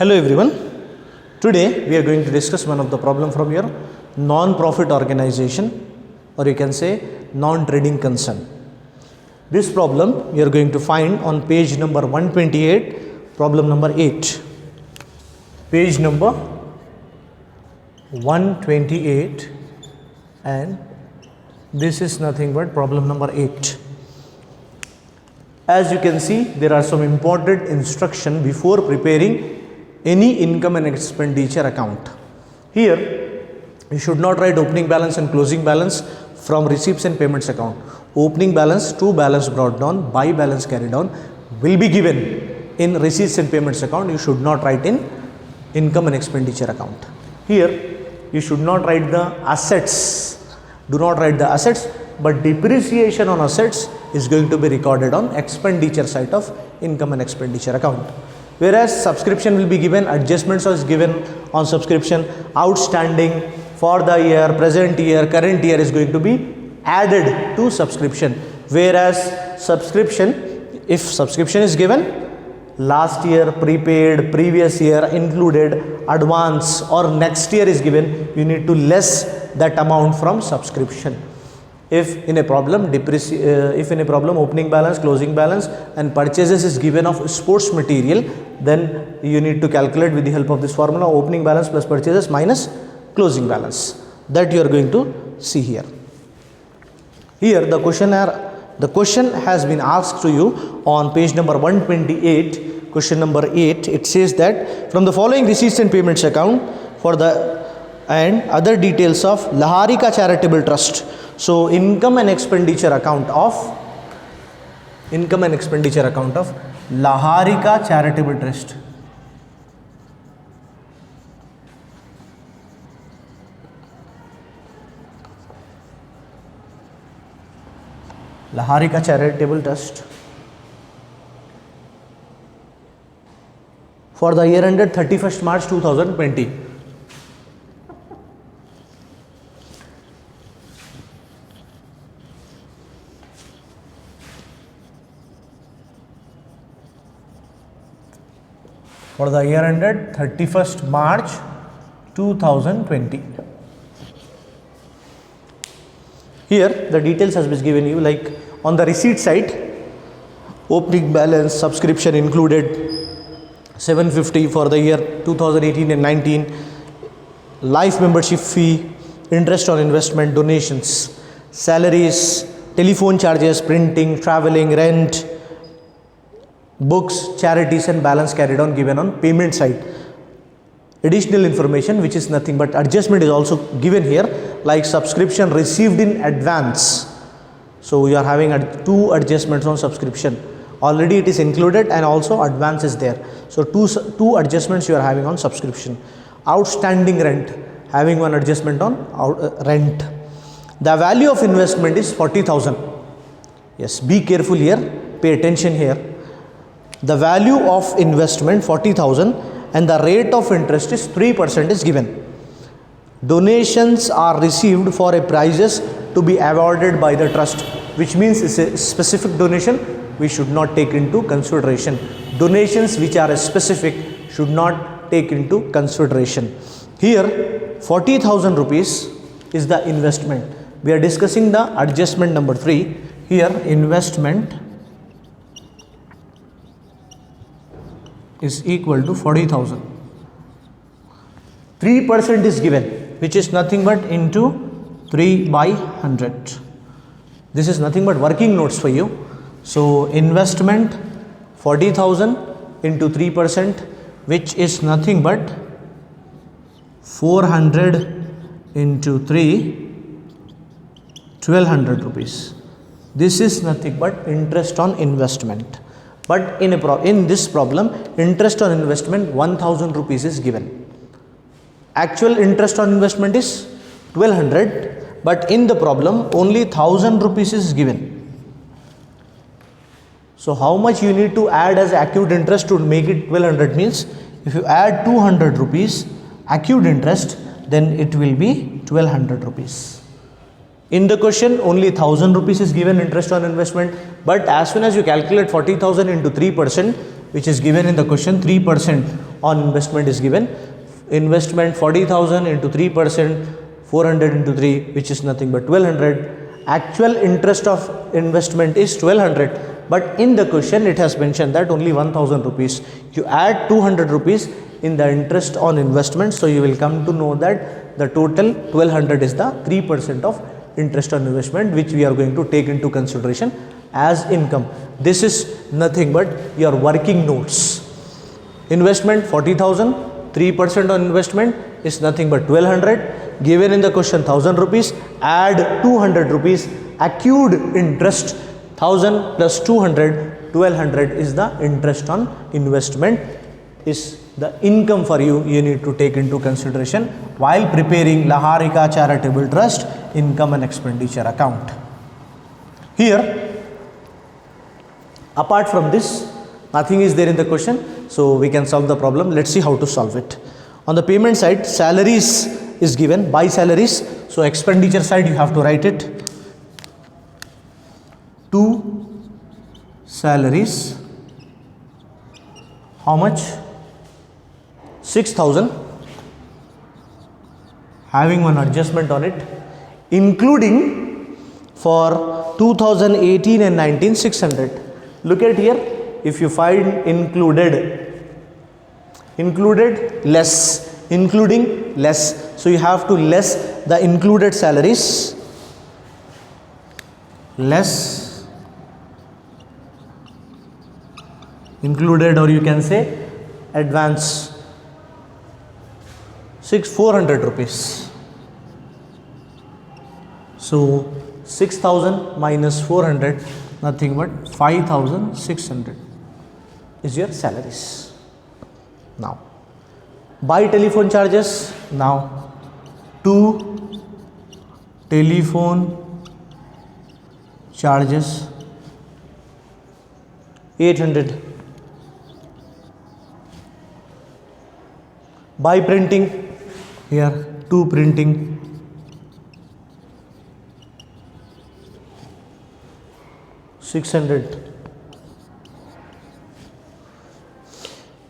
Hello everyone. Today we are going to discuss one of the problem from your non-profit organization, or you can say non-trading concern. This problem we are going to find on page number 128, problem number 8. Page number 128, and this is nothing but problem number 8. As you can see, there are some important instruction before preparing any income and expenditure account. Here you should not write opening balance and closing balance from receipts and payments account. Opening balance, to balance brought down, by balance carried down will be given in receipts and payments account. You should not write in income and expenditure account. Here you should not write the assets. Do not write the assets, but depreciation on assets is going to be recorded on expenditure side of income and expenditure account. Whereas subscription will be given, adjustments is given on subscription, outstanding for the year, present year, current year is going to be added to subscription. Whereas subscription, if subscription is given, last year, prepaid, previous year included, advance or next year is given, you need to less that amount from subscription. If in a problem opening balance, closing balance and purchases is given of sports material, then you need to calculate with the help of this formula, opening balance plus purchases minus closing balance. That you are going to see here. Here the question has been asked to you on page number 128, question number 8. It says that from the following receipts and payments account for the and other details of Laharika Charitable Trust. So income and expenditure account of Laharika Charitable Trust. Laharika Charitable Trust for the year ended 31st March 2020. For the year ended 31st March 2020. Here the details has been given you, like on the receipt side, opening balance, subscription included 750 for the year 2018 and 19, life membership fee, interest on investment, donations, salaries, telephone charges, printing, traveling, rent, books, charities and balance carried on given on payment side. Additional information which is nothing but adjustment is also given here, like subscription received in advance. So you are having two adjustments on subscription. Already it is included and also advance is there. So two adjustments you are having on subscription. Outstanding rent, having one adjustment on rent. The value of investment is 40,000. Yes, be careful here, pay attention here. The value of investment 40,000 and the rate of interest is 3% is given. Donations are received for a prizes to be awarded by the trust, which means it's a specific donation we should not take into consideration. Donations which are specific should not take into consideration. Here 40,000 rupees is the investment. We are discussing the adjustment number 3. Here investment is equal to 40,000. 3% is given, which is nothing but into 3 by 100. This is nothing but working notes for you. So investment 40,000 into 3%, which is nothing but 400 into 3, 1200 rupees. This is nothing but interest on investment. But in this problem, interest on investment 1000 rupees is given. Actual interest on investment is 1200, but in the problem only 1000 rupees is given. So how much you need to add as accrued interest to make it 1200 means, if you add 200 rupees accrued interest, then it will be 1200 rupees. In the question only 1000 rupees is given interest on investment, but as soon as you calculate 40,000 into 3%, which is given in the question. 3% on investment is given. Investment 40,000 into 3%, 400 into 3, which is nothing but 1200. Actual interest of investment is 1200, but in the question it has mentioned that only 1000 rupees. You add 200 rupees in the interest on investment, so you will come to know that the total 1200 is the 3% of interest on investment, which we are going to take into consideration as income. This is nothing but your working notes. Investment 40,000, 3% on investment is nothing but 1200. Given in the question 1000 rupees, add 200 rupees, accrued interest 1000 plus 200, 1200 is the interest on investment, is the income for you. You need to take into consideration while preparing Laharika Charitable Trust income and expenditure account. Here, apart from this, nothing is there in the question, so we can solve the problem. Let's see how to solve it. On the payment side, salaries is given, buy salaries. So expenditure side you have to write it. 2 salaries. How much? 6,000. Having one adjustment on it, including for 2018 and 19, 600. Look at here. If you find included less, including less, so you have to less the included salaries, less included, or you can say advance 400 rupees. So 6,000 minus 400, nothing but 5,600 is your salaries. Now buy telephone charges. Now 2 telephone charges 800. Buy printing, here 2 printing 600.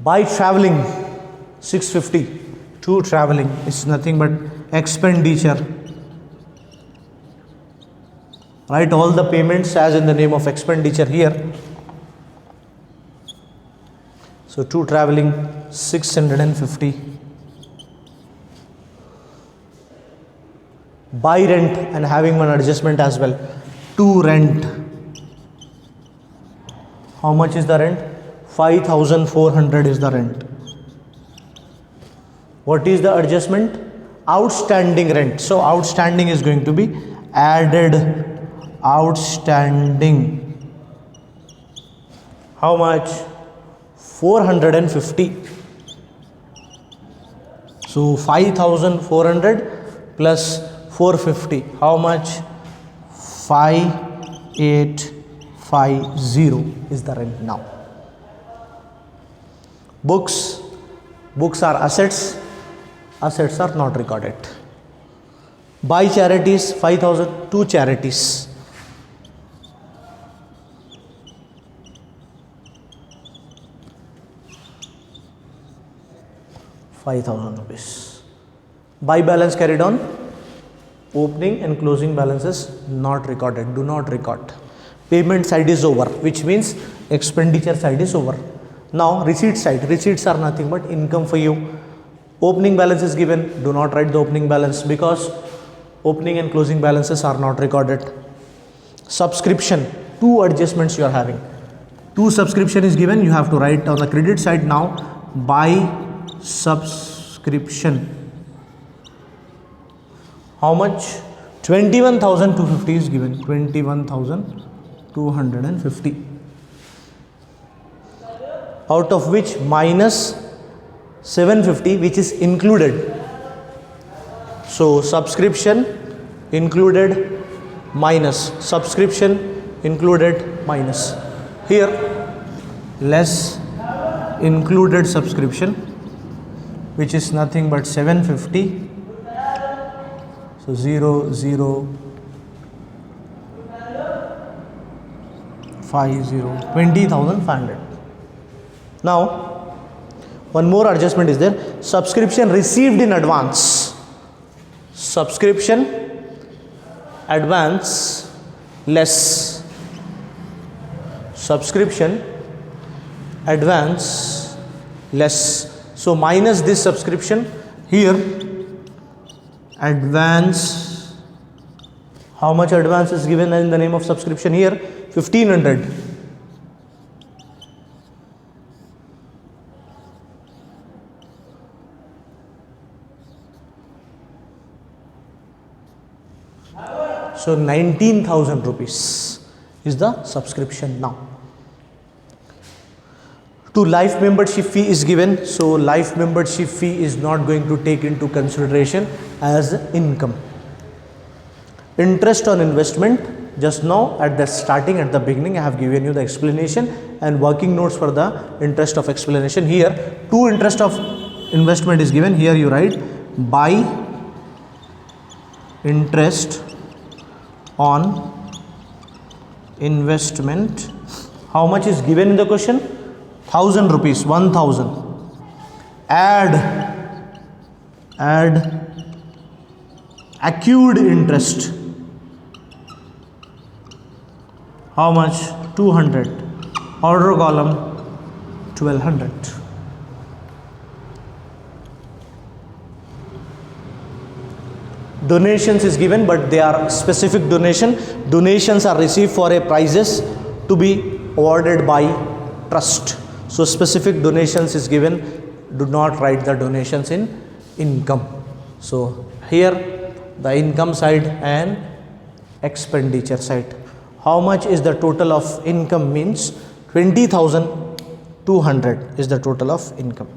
Buy traveling 650. 2 traveling is nothing but expenditure. Write all the payments as in the name of expenditure here. So 2 traveling 650. Buy rent and having one adjustment as well. 2 rent. How much is the rent? 5,400 is the rent. What is the adjustment? Outstanding rent. So outstanding is going to be added. Outstanding. How much? 450. So 5,400 plus 450. How much? 5,850 is the rent now. Books. Books are assets. Assets are not recorded. Buy charities 5,000. 2 charities. ₹5,000. Buy balance carried on. Opening and closing balances not recorded. Do not record. Payment side is over, which means expenditure side is over. Now receipt side. Receipts are nothing but income for you. Opening balance is given. Do not write the opening balance because opening and closing balances are not recorded. Subscription. 2 adjustments you are having. 2 subscription is given. You have to write on the credit side now. Buy subscription. How much? 21,250 is given. 21,250. Out of which minus 750, which is included. So subscription included minus subscription included minus. Here less included subscription, which is nothing but 750. So 0, 0, 50, 20,500. Now, one more adjustment is there. Subscription received in advance. Subscription advance less. Subscription advance less. So minus this subscription here. Advance. How much advance is given in the name of subscription here? 1500. So 19,000 rupees is the subscription now. To life membership fee is given. So life membership fee is not going to take into consideration as income. Interest on investment, just now at the starting, at the beginning, I have given you the explanation and working notes for the interest of explanation. Here, two interest of investment is given. Here you write by interest on investment. How much is given in the question? 1000 rupees, 1000. Add accrued interest. How much? 200. Order column 1200. Donations is given, but they are specific donation. Donations are received for a prizes to be awarded by trust. So specific donations is given. Do not write the donations in income. So here the income side and expenditure side. How much is the total of income means 20,200 is the total of income.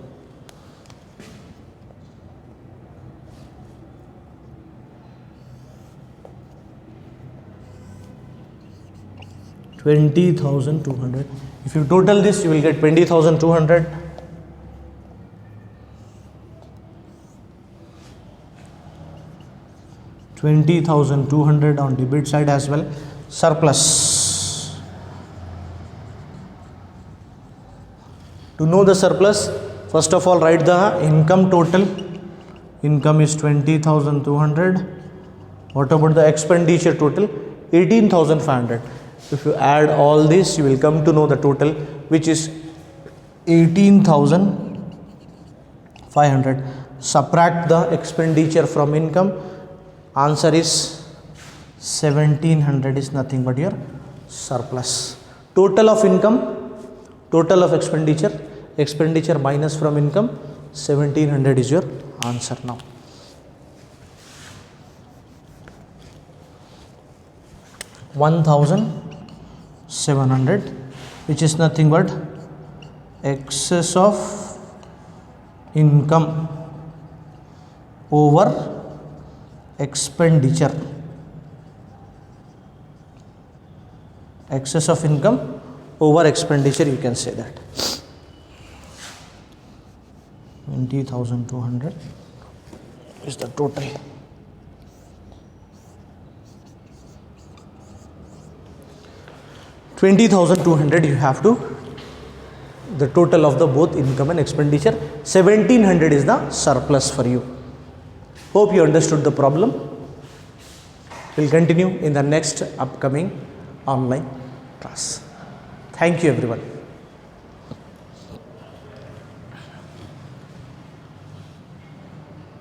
$20,200. If you total this, you will get 20,200. $20,200 on debit side as well. Surplus. To know the surplus, first of all write the income total. Income is 20,200. What about the expenditure total? 18,500. If you add all this, you will come to know the total, which is 18,500. Subtract the expenditure from income. Answer is 1,700 is nothing but your surplus. Total of income, total of expenditure, expenditure minus from income, 1,700 is your answer now. $1,700, which is nothing but excess of income over expenditure. Excess of income over expenditure, you can say that. 20,200 is the total. $20,200 you have to, the total of the both income and expenditure. 1,700 is the surplus for you. Hope you understood the problem. We'll continue in the next upcoming online class. Thank you everyone.